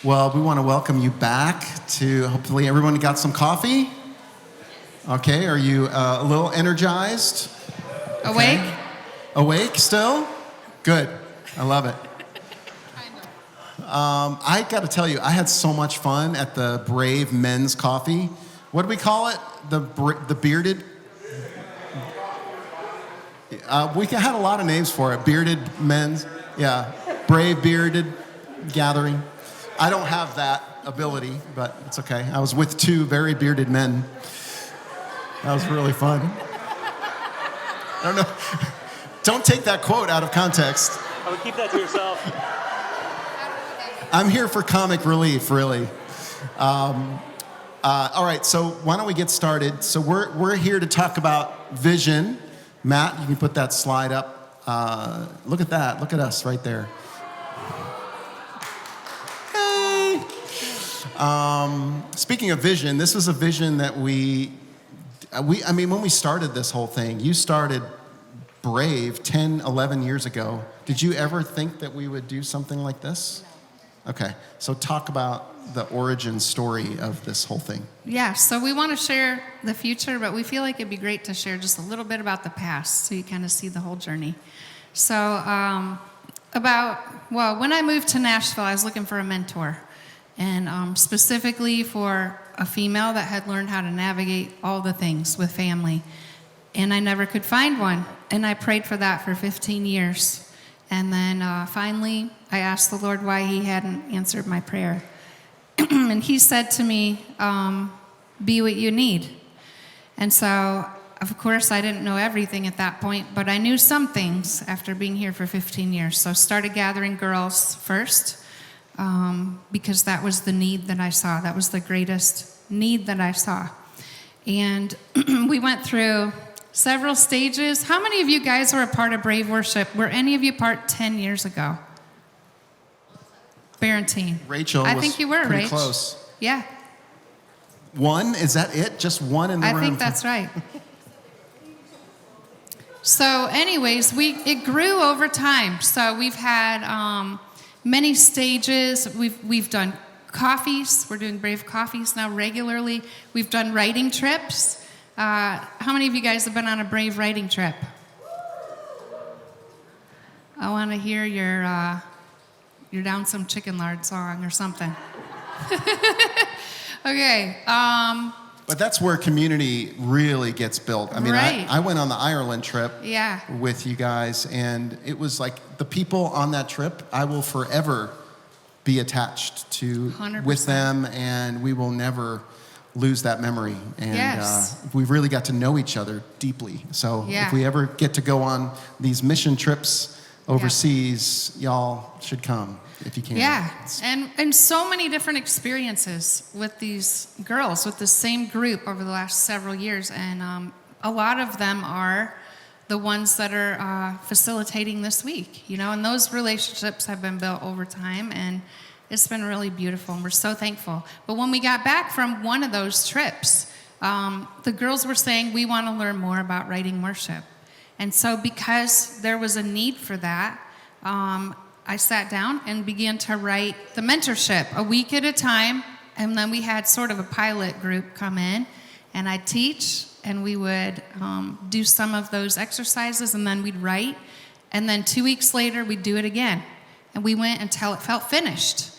Well, we want to welcome you back to, hopefully everyone got some coffee. Okay, are you a little energized? Awake? Okay. Awake still? Good, I love it. I got to tell you, I had so much fun at the Brave Men's Coffee. What do we call it? The bearded? We had a lot of names for it. Bearded Men's, yeah. Brave Bearded Gathering. I don't have that ability, but it's okay. I was with two very bearded men. That was really fun. I don't know. Don't take that quote out of context. I would keep that to yourself. I'm here for comic relief, really. All right, so why don't we get started? So we're here to talk about vision. Matt, you can put that slide up. Look at that. Look at us right there. Hey. Speaking of vision, this was a vision that I mean, when we started this whole thing, you started Brave 10, 11 years ago. Did you ever think that we would do something like this? Okay, so talk about the origin story of this whole thing. Yeah, so we want to share the future, but we feel like it'd be great to share just a little bit about the past so you kind of see the whole journey. So when I moved to Nashville, I was looking for a mentor, and specifically for a female that had learned how to navigate all the things with family. And I never could find one, and I prayed for that for 15 years. And then finally, I asked the Lord why he hadn't answered my prayer. And he said to me, be what you need. And so, of course, I didn't know everything at that point, but I knew some things after being here for 15 years. So I started gathering girls first, because that was the need that I saw. That was the greatest need that I saw. And we went through several stages. How many of you guys were a part of Brave Worship? Were any of you part 10 years ago? Barentine. Rachel, I think you were, pretty Rach. close. Yeah. One? Is that it? Just one in the room? I think that's right. So anyways, it grew over time. So we've had many stages. We've done coffees. We're doing Brave Coffees now regularly. We've done writing trips. How many of you guys have been on a Brave writing trip? I want to hear your Down Some Chicken Lard song or something. Okay. But that's where community really gets built. I mean, right. I went on the Ireland trip Yeah. with you guys, and it was like the people on that trip, I will forever be attached to 100%. with them, and we will never lose that memory. And Yes. we really got to know each other deeply. So Yeah. if we ever get to go on these mission trips overseas, y'all should come if you can. Yeah, and so many different experiences with these girls, with the same group over the last several years. And a lot of them are the ones that are facilitating this week, and those relationships have been built over time, and it's been really beautiful, and we're so thankful. But when we got back from one of those trips, the girls were saying, we want to learn more about writing worship. And so because there was a need for that, I sat down and began to write the mentorship a week at a time. And then we had sort of a pilot group come in, and I'd teach, and we would do some of those exercises, and then we'd write. And then 2 weeks later, we'd do it again. And we went until it felt finished.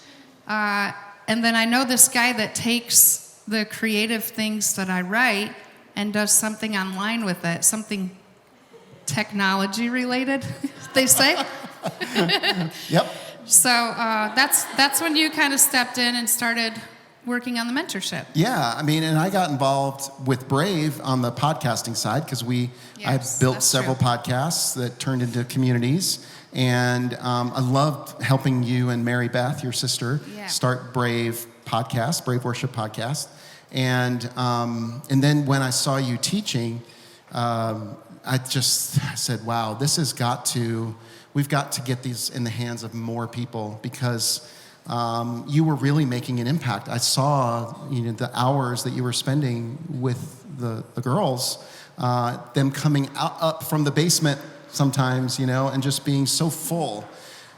And then I know this guy that takes the creative things that I write and does something online with it, something technology related, they say. Yep. So that's when you kind of stepped in and started working on the mentorship. Yeah, I mean, and I got involved with Brave on the podcasting side because I built several podcasts that turned into communities. And I loved helping you and Mary Beth, your sister, start Brave Podcast, Brave Worship Podcast. And then when I saw you teaching, I just said, wow, we've got to get these in the hands of more people, because you were really making an impact. I saw, the hours that you were spending with the girls, them coming up from the basement sometimes, and just being so full.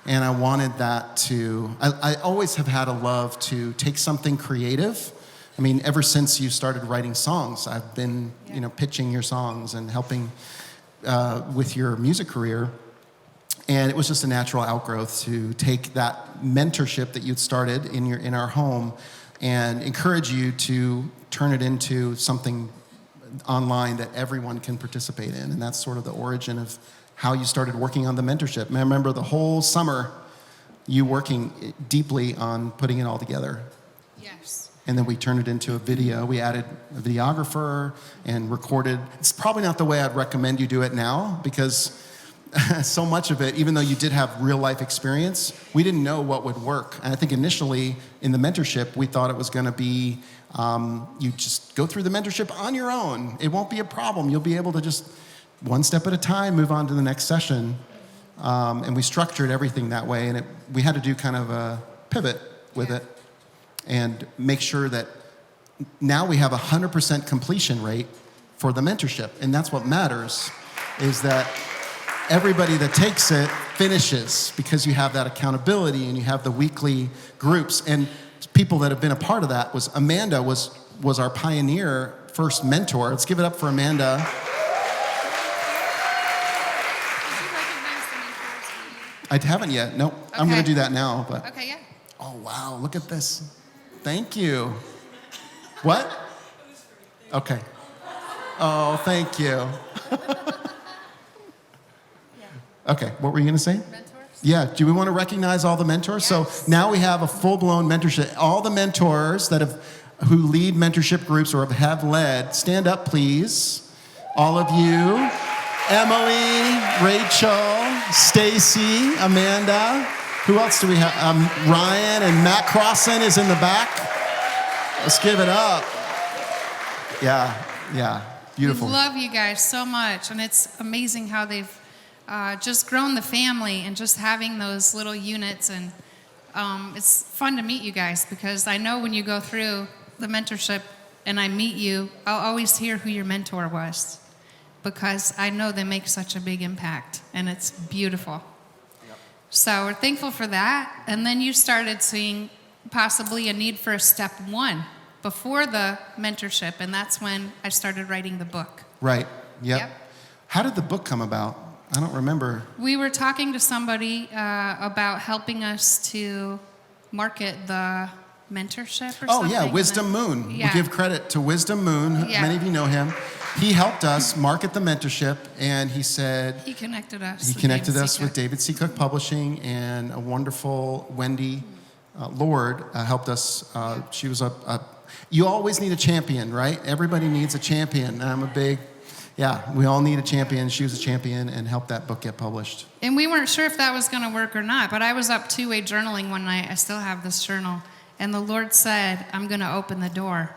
And I wanted that to, I always have had a love to take something creative. I mean, ever since you started writing songs, I've been, pitching your songs and helping with your music career. And it was just a natural outgrowth to take that mentorship that you'd started in our home and encourage you to turn it into something online that everyone can participate in. And that's sort of the origin of how you started working on the mentorship. And I remember the whole summer you working deeply on putting it all together. Yes. And then we turned it into a video. We added a videographer and recorded. It's probably not the way I'd recommend you do it now, because so much of it, even though you did have real life experience, we didn't know what would work. And I think initially in the mentorship, we thought it was going to be, you just go through the mentorship on your own. It won't be a problem. You'll be able to just one step at a time move on to the next session. And we structured everything that way. And we had to do kind of a pivot with it and make sure that now we have 100% completion rate for the mentorship. And that's what matters, is that everybody that takes it finishes, because you have that accountability and you have the weekly groups. And people that have been a part of that was Amanda was our pioneer first mentor. Let's give it up for Amanda. Did you recognize the mentors? I haven't yet. Nope. Okay. I'm going to do that now. But Okay, yeah. oh, wow. Look at this. Thank you. What? Okay. Oh, thank you. Okay, what were you going to say? Mentors? Yeah, do we want to recognize all the mentors? Yes. So now we have a full-blown mentorship. All the mentors who lead mentorship groups or have led, stand up, please. All of you. Emily, Rachel, Stacy, Amanda. Who else do we have? Ryan and Matt Crossan is in the back. Let's give it up. Yeah, beautiful. We love you guys so much, and it's amazing how they've just grown the family and just having those little units. And it's fun to meet you guys, because I know when you go through the mentorship and I meet you, I'll always hear who your mentor was, because I know they make such a big impact, and it's beautiful. Yep. So we're thankful for that. And then you started seeing possibly a need for a step one before the mentorship, and that's when I started writing the book. Right, yep. How did the book come about? I don't remember. We were talking to somebody about helping us to market the mentorship or something. Oh, yeah, Wisdom Moon. Yeah. We give credit to Wisdom Moon. Yeah. Many of you know him. He helped us market the mentorship, and he said... He connected us. with David C. Cook Publishing, and a wonderful Wendy Lord helped us. She was you always need a champion, right? Everybody needs a champion. And we all need a champion. She was a champion and helped that book get published. And we weren't sure if that was going to work or not, but I was up two-way journaling one night. I still have this journal. And the Lord said, I'm going to open the door.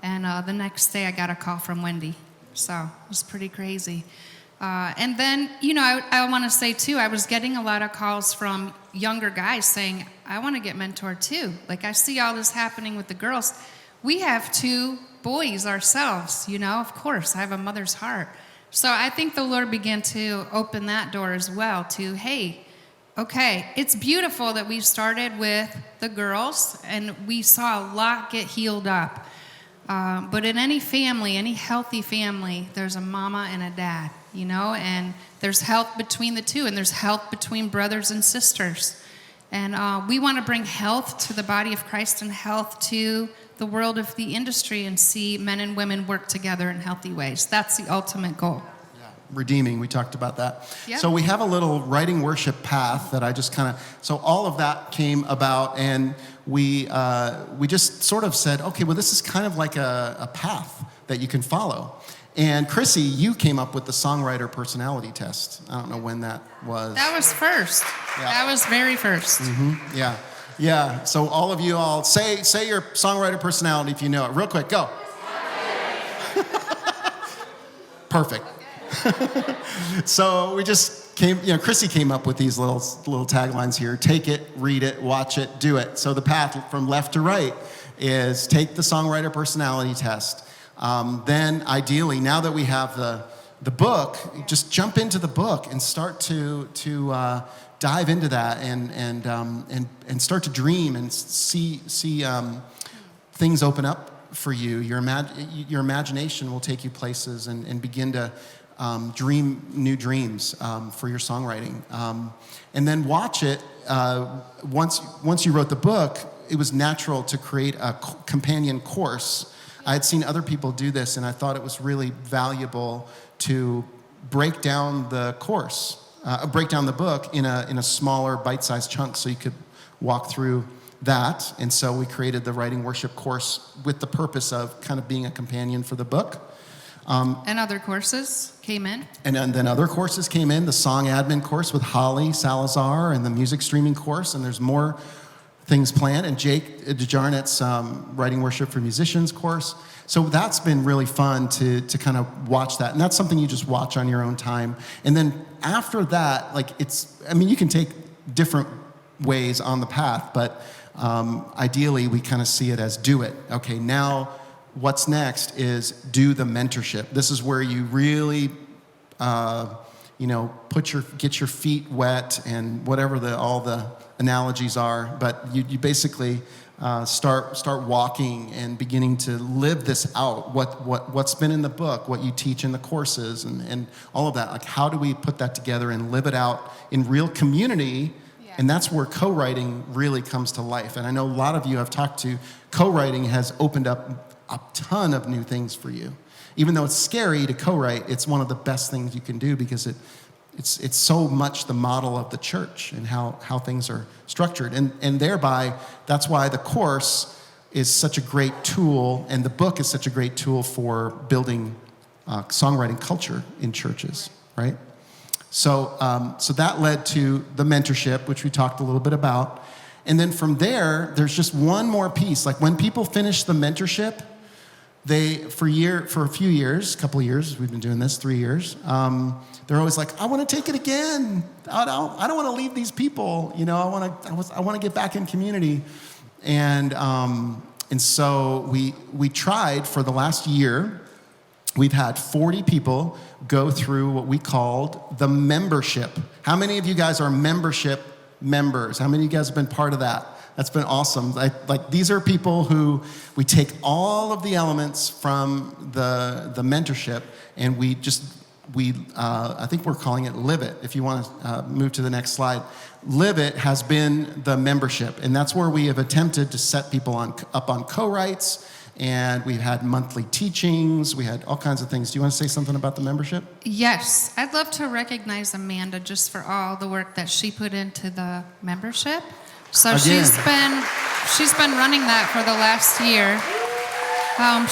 And the next day I got a call from Wendy. So it was pretty crazy. And then, I want to say too, I was getting a lot of calls from younger guys saying, I want to get mentored too. Like, I see all this happening with the girls. We have 2 boys ourselves, of course, I have a mother's heart. So I think the Lord began to open that door as well to, hey, okay, it's beautiful that we started with the girls and we saw a lot get healed up. But in any family, any healthy family, there's a mama and a dad, and there's health between the two, and there's health between brothers and sisters. And we want to bring health to the body of Christ and health to the world of the industry and see men and women work together in healthy ways. That's the ultimate goal. Yeah. Redeeming, we talked about that. Yep. So we have a little writing worship path that I just so all of that came about, and we just sort of said, okay, well, this is kind of like a path that you can follow. And Krissy, you came up with the songwriter personality test. I don't know when that was. That was first. Yeah. That was very first. Mm-hmm. Yeah. Yeah, so all of you all, say your songwriter personality if you know it. Real quick, go. Perfect. So we just Krissy came up with these little taglines here. Take it, read it, watch it, do it. So the path from left to right is take the songwriter personality test. Then ideally, now that we have the book, just jump into the book and start to dive into that and start to dream and see things open up for you. Your imagination will take you places and begin to dream new dreams for your songwriting. And then watch it. Once you wrote the book, it was natural to create a companion course. I had seen other people do this, and I thought it was really valuable to break down the course, break down the book in a smaller bite-sized chunk so you could walk through that. And so we created the Writing Worship course with the purpose of kind of being a companion for the book. And other courses came in. And then other courses came in, the song admin course with Holly Salazar and the music streaming course, and there's more things planned. And Jake DeJarnett's Writing Worship for Musicians course. So that's been really fun to kind of watch that. And that's something you just watch on your own time. And then after that, you can take different ways on the path, but ideally we kind of see it as do it. Okay, now what's next is do the mentorship. This is where you really, get your feet wet and whatever all the analogies are. But you basically start walking and beginning to live this out. What's been in the book, what you teach in the courses, and all of that. Like, how do we put that together and live it out in real community? And that's where co-writing really comes to life. And I know a lot of you I've talked to, co-writing has opened up a ton of new things for you. Even though it's scary to co-write, it's one of the best things you can do because it's so much the model of the church and how things are structured. And thereby, that's why the course is such a great tool, and the book is such a great tool for building songwriting culture in churches, right? So that led to the mentorship, which we talked a little bit about. And then from there, there's just one more piece. Like when people finish the mentorship, for a few years, a couple of years, we've been doing this, 3 years, they're always like, I want to take it again. I don't want to leave these people. I want to get back in community. And so we tried for the last year. We've had 40 people go through what we called the membership. How many of you guys are membership members? How many of you guys have been part of that? That's been awesome. Like these are people who we take all of the elements from the mentorship, and I think we're calling it Live It. If you want to move to the next slide. Live It has been the membership, and that's where we have attempted to set people up on co-writes. And we've had monthly teachings. We had all kinds of things. Do you want to say something about the membership? Yes. I'd love to recognize Amanda just for all the work that she put into the membership. So she's been running that for the last year.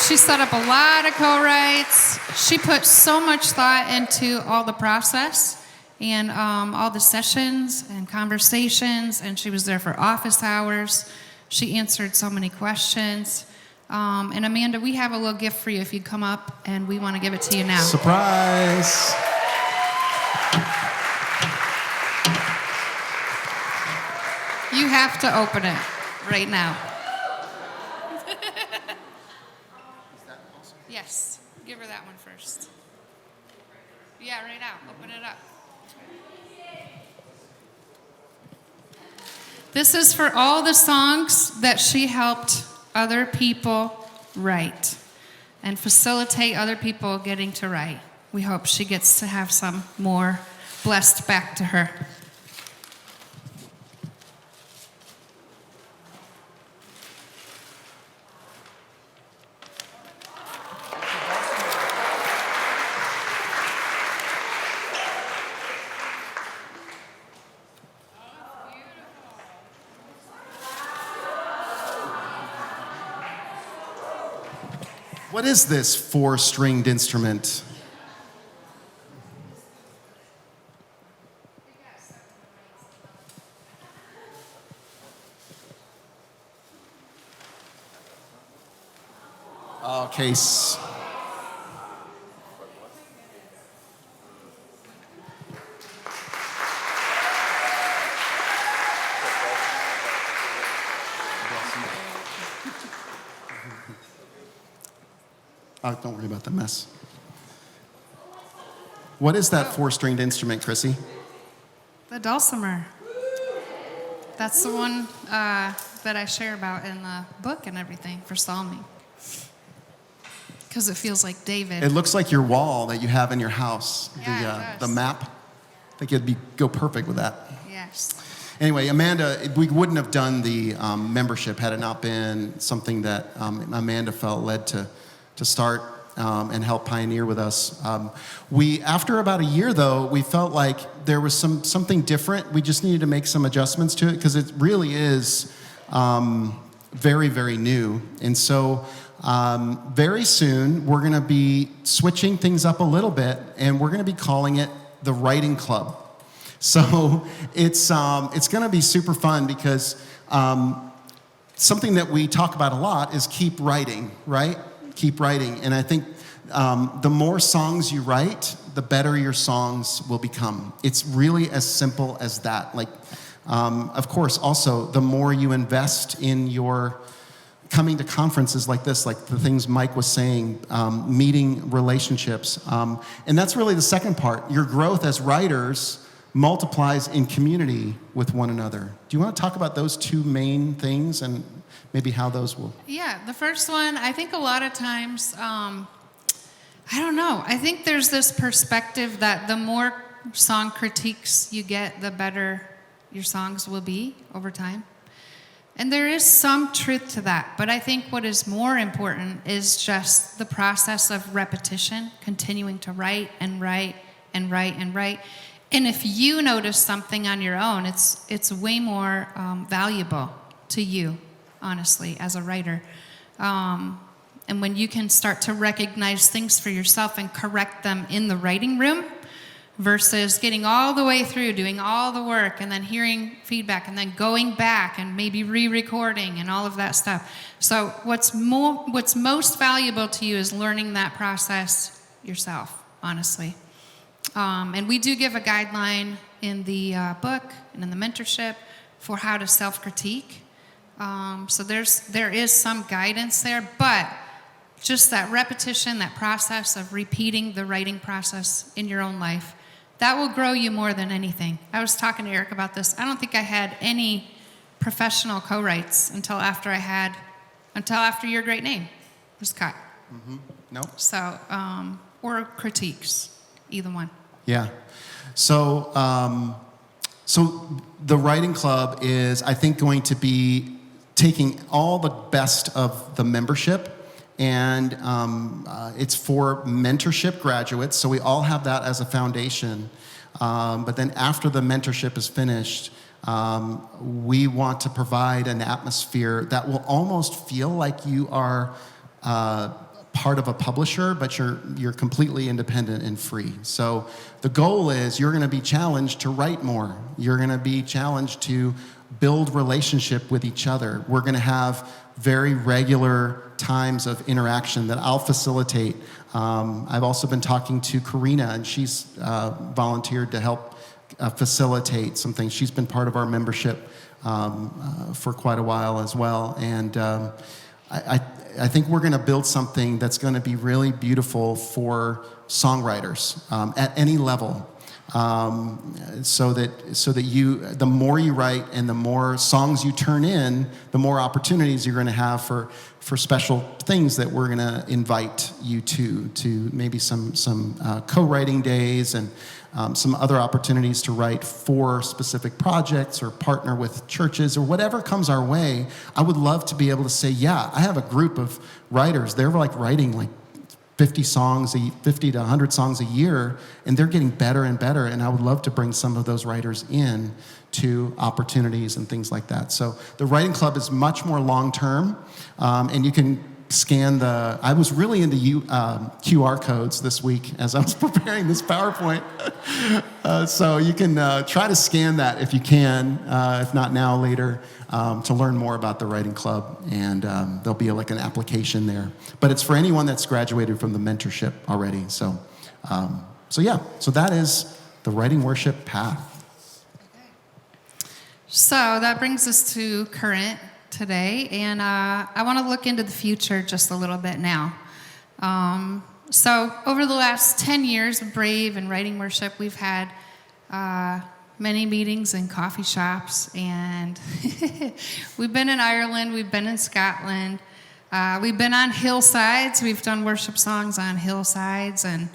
She set up a lot of co-writes. She put so much thought into all the process and all the sessions and conversations, and she was there for office hours. She answered so many questions. And Amanda, we have a little gift for you if you come up, and we want to give it to you now. Surprise! You have to open it right now. Yes, give her that one first. Yeah, right out. Open it up. This is for all the songs that she helped other people write and facilitate other people getting to write. We hope she gets to have some more blessed back to her. What is this 4-stringed instrument? Okay. Oh, don't worry about the mess. What is that 4-stringed instrument, Krissy? The dulcimer. That's the one that I share about in the book and everything for psalming. Because it feels like David. It looks like your wall that you have in your house. Yeah, it does. The map. I think it'd go perfect with that. Yes. Anyway, Amanda, we wouldn't have done the membership had it not been something that Amanda felt led to start and help pioneer with us. After about a year, though, we felt like there was something different. We just needed to make some adjustments to it because it really is very, very new. And so very soon, we're going to be switching things up a little bit, and we're going to be calling it the Writing Club. So it's going to be super fun because something that we talk about a lot is keep writing, right? Keep writing. And I think the more songs you write, the better your songs will become. It's really as simple as that. Like, of course, also, the more you invest in your coming to conferences like this, like the things Mike was saying, meeting relationships. And that's really the second part. Your growth as writers multiplies in community with one another. Do you want to talk about those two main things and maybe how those will? Yeah, the first one, I think a lot of times, I don't know. I think there's this perspective that the more song critiques you get, the better your songs will be over time. And there is some truth to that. But I think what is more important is just the process of repetition, continuing to write and write and write and write. And if you notice something on your own, it's way more valuable to you, honestly, as a writer. And when you can start to recognize things for yourself and correct them in the writing room versus getting all the way through, doing all the work, and then hearing feedback, and then going back and maybe re-recording and all of that stuff. So what's most valuable to you is learning that process yourself, honestly. And we do give a guideline in the book and in the mentorship for how to self-critique. So there is some guidance there, but just that repetition, that process of repeating the writing process in your own life, that will grow you more than anything. I was talking to Eric about this. I don't think I had any professional co-writes until after Your Great Name was cut. Mm-hmm. No. So, or critiques, either one. Yeah. So the Writing Club is, I think, going to be taking all the best of the membership, and it's for mentorship graduates, so we all have that as a foundation. But then after the mentorship is finished, we want to provide an atmosphere that will almost feel like you are part of a publisher, but you're completely independent and free. So the goal is you're going to be challenged to write more. You're going to be challenged to build relationship with each other. We're going to have very regular times of interaction that I'll facilitate. I've also been talking to Karina, and she's volunteered to help facilitate some things. She's been part of our membership for quite a while as well. And I think we're going to build something that's going to be really beautiful for songwriters at any level. So that you, the more you write and the more songs you turn in, the more opportunities you're going to have for special things that we're going to invite you to maybe some co-writing days and some other opportunities to write for specific projects or partner with churches or whatever comes our way. I would love to be able to say, yeah, I have a group of writers. They're like writing like 50 to 100 songs a year, and they're getting better and better, and I would love to bring some of those writers in to opportunities and things like that. So the Writing Club is much more long-term, and you can scan I was really into QR codes this week as I was preparing this PowerPoint. So you can try to scan that if you can, if not now, later, to learn more about the Writing Club. And there'll be like an application there. But it's for anyone that's graduated from the mentorship already. So that is the Writing Worship path. Okay. So that brings us to current today, and I want to look into the future just a little bit now. So over the last 10 years of Brave and Writing Worship, we've had many meetings in coffee shops, and we've been in Ireland, we've been in Scotland, we've been on hillsides, we've done worship songs on hillsides and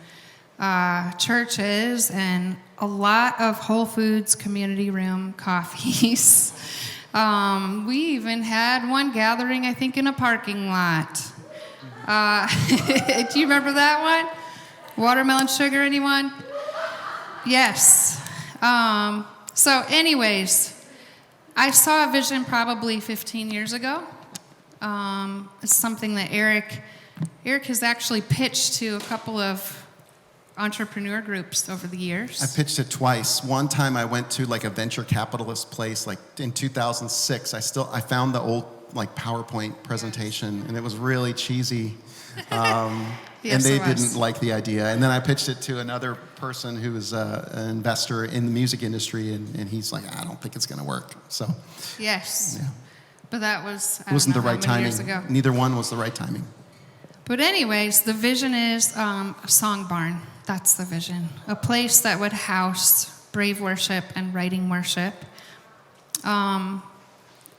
churches, and a lot of Whole Foods community room coffees. We even had one gathering, I think, in a parking lot. Do you remember that one? Watermelon sugar, anyone? Yes. So anyways, I saw a vision probably 15 years ago. It's something that Eric has actually pitched to a couple of entrepreneur groups over the years. I pitched it twice. One time I went to like a venture capitalist place, like in 2006. I found the old like PowerPoint presentation, and it was really cheesy. Yes, and they didn't like the idea. And then I pitched it to another person who was an investor in the music industry, and he's like, I don't think it's going to work. So yes, yeah. But that was It wasn't the right timing. Years ago. Neither one was the right timing. But anyways, the vision is a song barn. That's the vision. A place that would house brave worship and writing worship.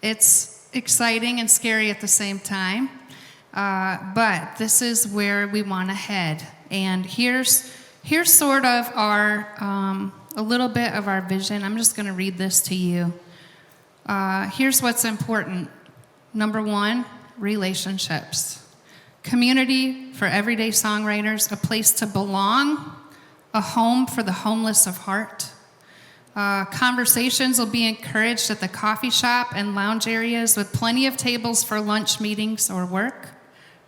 It's exciting and scary at the same time. But this is where we want to head. And here's sort of our, a little bit of our vision. I'm just going to read this to you. Here's what's important. Number 1, relationships. Community for everyday songwriters, a place to belong, a home for the homeless of heart. Conversations will be encouraged at the coffee shop and lounge areas with plenty of tables for lunch meetings or work.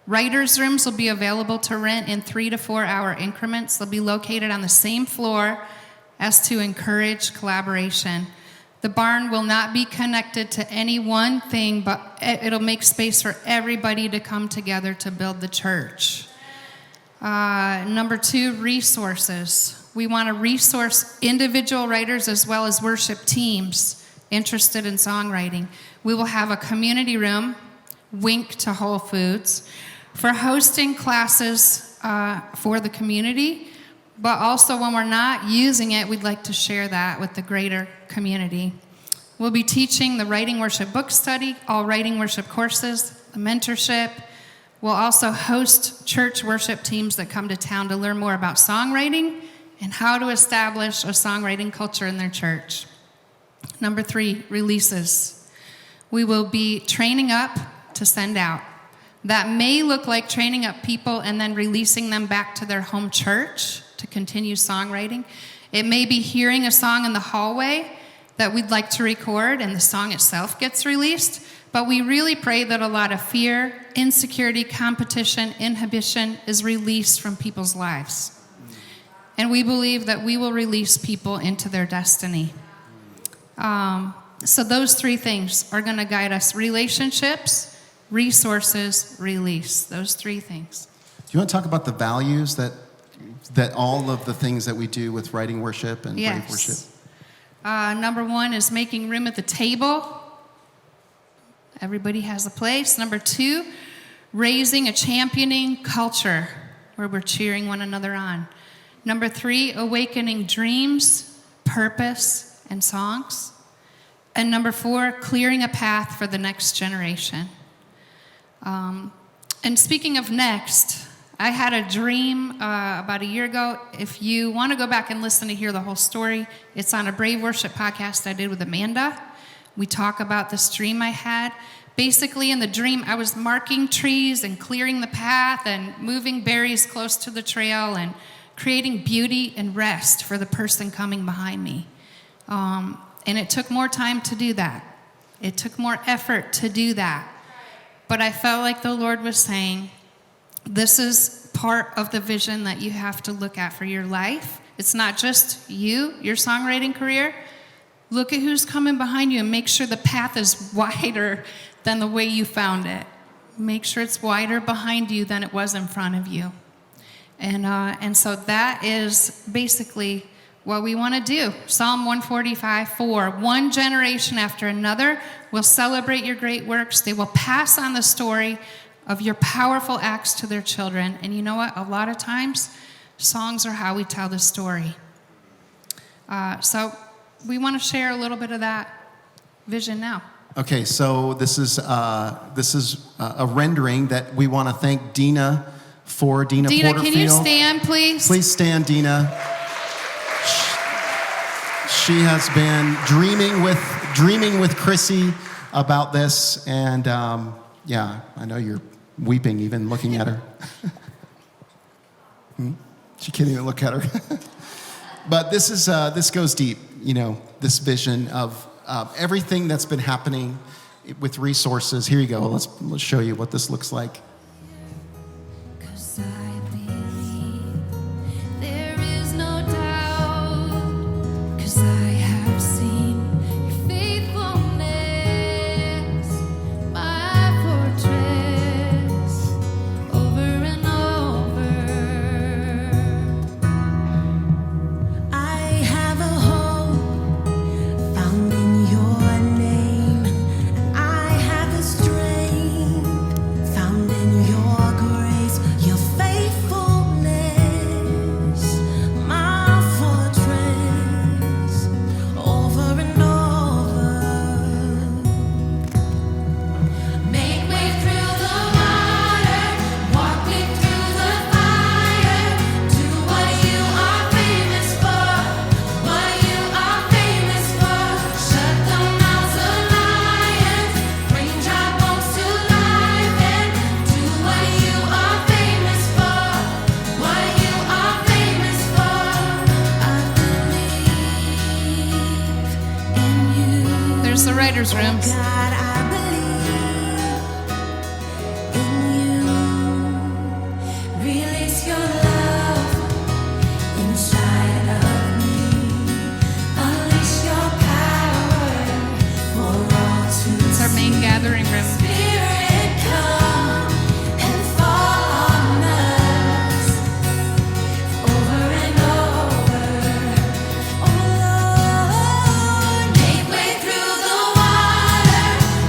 Writers' rooms will be available to rent in 3 to 4 hour increments. They'll be located on the same floor as to encourage collaboration. The barn will not be connected to any one thing, but it'll make space for everybody to come together to build the church. Number 2, resources. We want to resource individual writers as well as worship teams interested in songwriting. We will have a community room, wink to Whole Foods, for hosting classes for the community, but also when we're not using it, we'd like to share that with the greater community. We'll be teaching the Writing Worship book study, all writing worship courses, the mentorship. We'll also host church worship teams that come to town to learn more about songwriting and how to establish a songwriting culture in their church. Number 3, releases. We will be training up to send out. That may look like training up people and then releasing them back to their home church to continue songwriting. It may be hearing a song in the hallway that we'd like to record and the song itself gets released. But we really pray that a lot of fear, insecurity, competition, inhibition is released from people's lives. And we believe that we will release people into their destiny. So those 3 things are going to guide us: relationships, resources, release. Those 3 things. Do you want to talk about the values that all of the things that we do with writing worship and brave worship? Number 1 is making room at the table. Everybody has a place. Number 2, raising a championing culture where we're cheering one another on. Number 3, awakening dreams, purpose, and songs. And number 4, clearing a path for the next generation. And speaking of next, I had a dream about a year ago. If you want to go back and listen to hear the whole story, it's on a Brave Worship podcast I did with Amanda. We talk about this dream I had. Basically, in the dream, I was marking trees and clearing the path and moving berries close to the trail and creating beauty and rest for the person coming behind me. And it took more time to do that. It took more effort to do that. But I felt like the Lord was saying, this is part of the vision that you have to look at for your life. It's not just you, your songwriting career. Look at who's coming behind you and make sure the path is wider than the way you found it. Make sure it's wider behind you than it was in front of you. And so that is basically what we want to do. Psalm 145:4. One generation after another will celebrate your great works. They will pass on the story of your powerful acts to their children. And you know what? A lot of times, songs are how we tell the story. So we want to share a little bit of that vision now. Okay, so this is a rendering that we want to thank Dina for. Dina Porterfield. Can you stand, please? Please stand, Dina. She has been dreaming with Krissy about this, and yeah, I know you're weeping even looking at her. She can't even look at her. But this goes deep, this vision of everything that's been happening with resources. Here you go. Let's show you what this looks like. There's the writer's room. God, I believe in you. Release your love inside of me. Unleash your power for all to It's our main gathering room. Spirit, come and fall on us over and over. Oh Lord, make way through the water,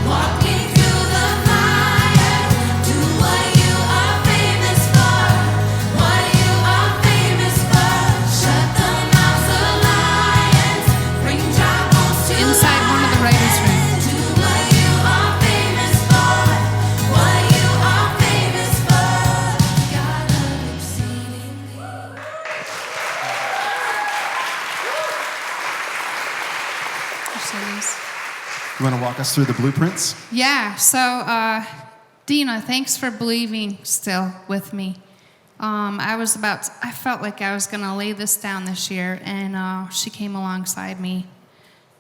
walk me through the fire. Do what you are famous for, what you are famous for. Shut the mouths of lions, bring dry bones to Inside one of the writer's rooms. do what you are famous for, what you are famous for. God of exceedingly. You want to walk us through the blueprints? Yeah, so Dina, thanks for believing still with me. I felt like I was going to lay this down this year, and she came alongside me.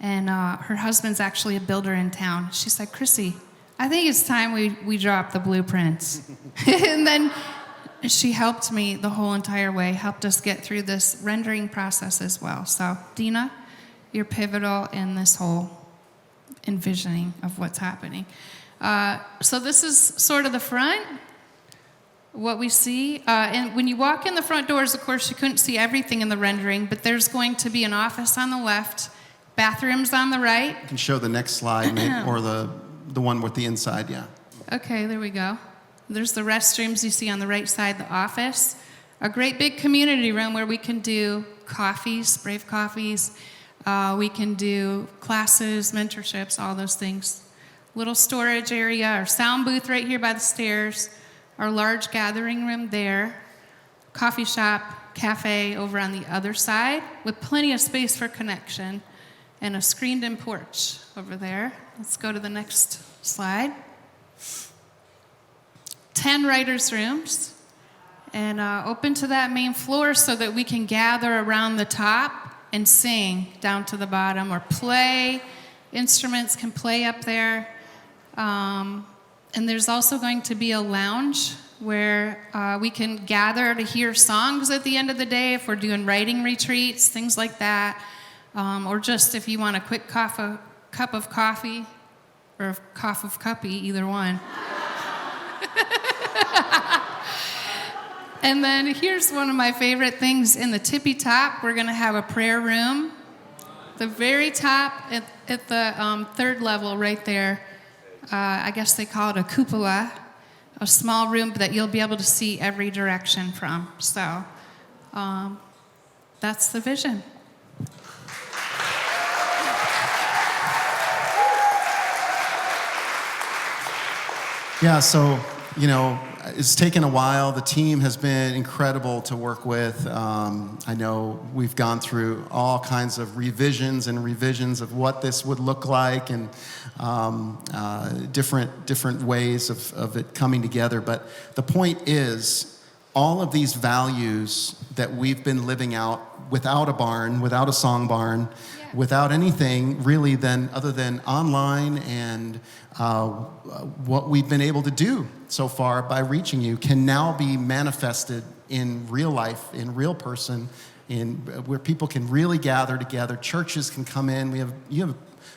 And her husband's actually a builder in town. She's like, Krissy, I think it's time we drop the blueprints. And then she helped me the whole entire way, helped us get through this rendering process as well. So, Dina, you're pivotal in this whole envisioning of what's happening. So this is sort of the front, what we see. And when you walk in the front doors, of course, you couldn't see everything in the rendering, but there's going to be an office on the left, bathrooms on the right. You can show the next slide, or the one with the inside, yeah. Okay, there we go. There's the restrooms you see on the right side, the office. A great big community room where we can do coffees, brave coffees. We can do classes, mentorships, all those things. Little storage area, our sound booth right here by the stairs, our large gathering room there, coffee shop, cafe over on the other side with plenty of space for connection, and a screened-in porch over there. Let's go to the next slide. 10 writers' rooms, and open to that main floor so that we can gather around the top and sing down to the bottom, or play. Instruments can play up there. And there's also going to be a lounge where we can gather to hear songs at the end of the day if we're doing writing retreats, things like that. Or just if you want a quick cup of coffee, or a cough of cuppy, either one. And then here's one of my favorite things. In the tippy top, we're going to have a prayer room. The very top, at the third level right there, I guess they call it a cupola, a small room that you'll be able to see every direction from. So that's the vision. Yeah, so, it's taken a while. The team has been incredible to work with. I know we've gone through all kinds of revisions of what this would look like, and different ways of it coming together. But the point is, all of these values that we've been living out without a barn, without a song barn, without anything really other than online and what we've been able to do so far by reaching you, can now be manifested in real life, in real person, where people can really gather together. Churches can come in. You have a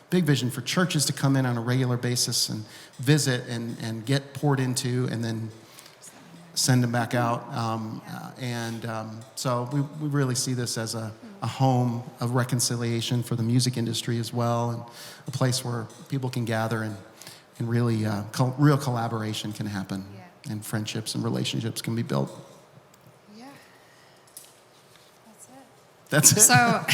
big vision for churches to come in on a regular basis and visit and get poured into, and then send them back out. So we really see this as a home of reconciliation for the music industry as well, and a place where people can gather and really real collaboration can happen, and friendships and relationships can be built. Yeah, that's it. That's it? So,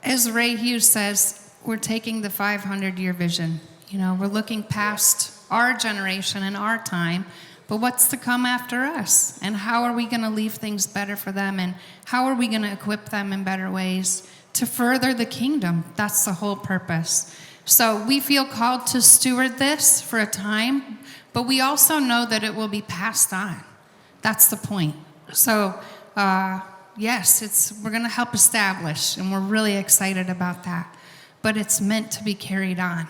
as Ray Hughes says, we're taking the 500-year vision. We're looking past our generation and our time, but what's to come after us? And how are we going to leave things better for them? And how are we going to equip them in better ways to further the kingdom? That's the whole purpose. So we feel called to steward this for a time, but we also know that it will be passed on. That's the point. So, yes, we're going to help establish, and we're really excited about that. But it's meant to be carried on.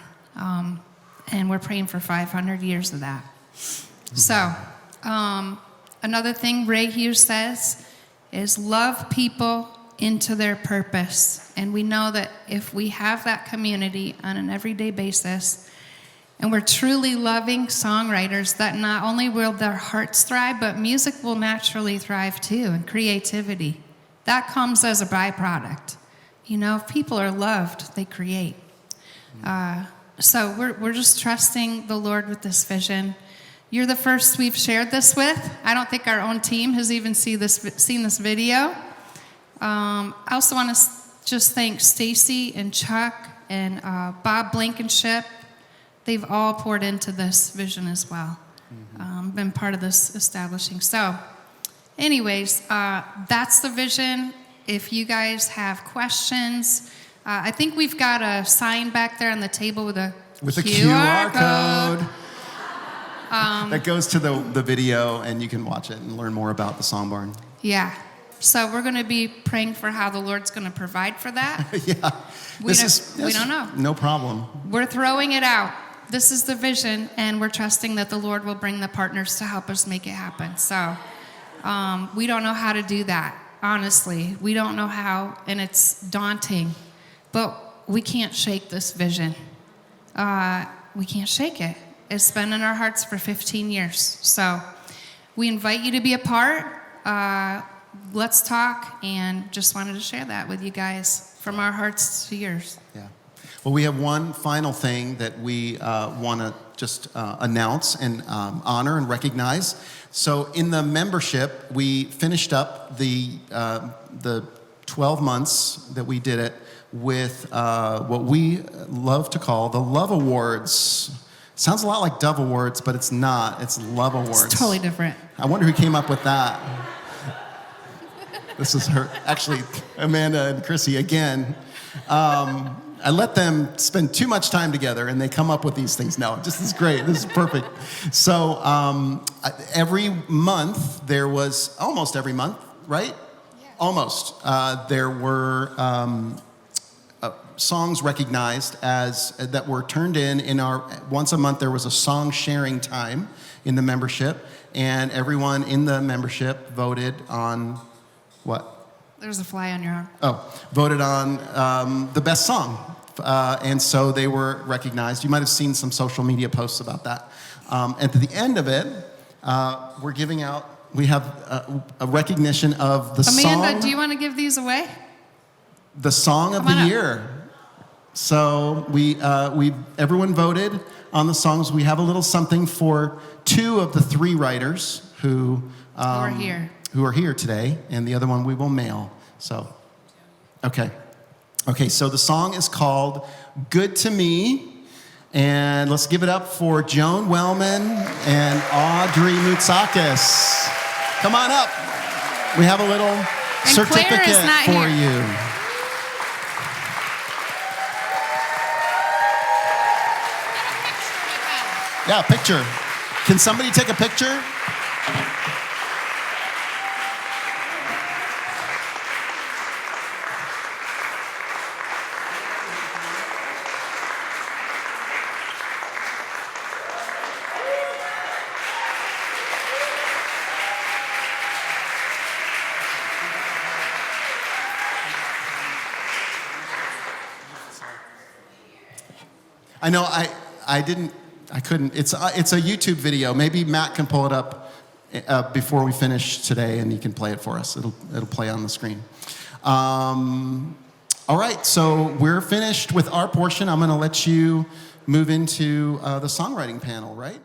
And we're praying for 500 years of that. So, another thing Ray Hughes says is love people into their purpose. And we know that if we have that community on an everyday basis, and we're truly loving songwriters, that not only will their hearts thrive, but music will naturally thrive too, and creativity. That comes as a byproduct. If people are loved, they create. So we're just trusting the Lord with this vision. You're the first we've shared this with. I don't think our own team has even seen this video. I also want to just thank Stacy and Chuck and Bob Blankenship. They've all poured into this vision as well, been part of this establishing. So anyways, that's the vision. If you guys have questions, I think we've got a sign back there on the table with a QR code. That goes to the video, and you can watch it and learn more about the Song Barn. Yeah. So we're going to be praying for how the Lord's going to provide for that. Yeah. We don't know. No problem. We're throwing it out. This is the vision, and we're trusting that the Lord will bring the partners to help us make it happen. So we don't know how to do that, honestly. We don't know how, and it's daunting. But we can't shake this vision. We can't shake it. It's been in our hearts for 15 years. So we invite you to be a part. Let's talk, and just wanted to share that with you guys, from our hearts to yours. Yeah. Well, we have one final thing that we want to just announce and honor and recognize. So in the membership, we finished up the 12 months that we did it with what we love to call the Love Awards. Sounds a lot like Dove Awards, but it's not. It's Love Awards. It's totally different. I wonder who came up with that. This is her, actually, Amanda and Krissy again. I let them spend too much time together, and they come up with these things. No, this is great. This is perfect. So every month, almost every month, right? Yeah. Almost. There were songs recognized that were turned in our, once a month there was a song sharing time in the membership, and everyone in the membership voted on what? There's a fly on your arm. Voted on the best song. And so they were recognized. You might have seen some social media posts about that. And at the end of it, we have a recognition of the song. Amanda, do you want to give these away? The song of the year. So everyone voted on the songs. We have a little something for 2 of the 3 writers who are here today, and the other one we will mail. So, okay. So the song is called "Good to Me," And let's give it up for Joan Wellman and Audrey Moutsakis. Come on up. We have a little certificate for you. Yeah, picture. Can somebody take a picture? I know I couldn't. It's a YouTube video. Maybe Matt can pull it up before we finish today, and he can play it for us. It'll play on the screen. All right, so we're finished with our portion. I'm going to let you move into the songwriting panel, right?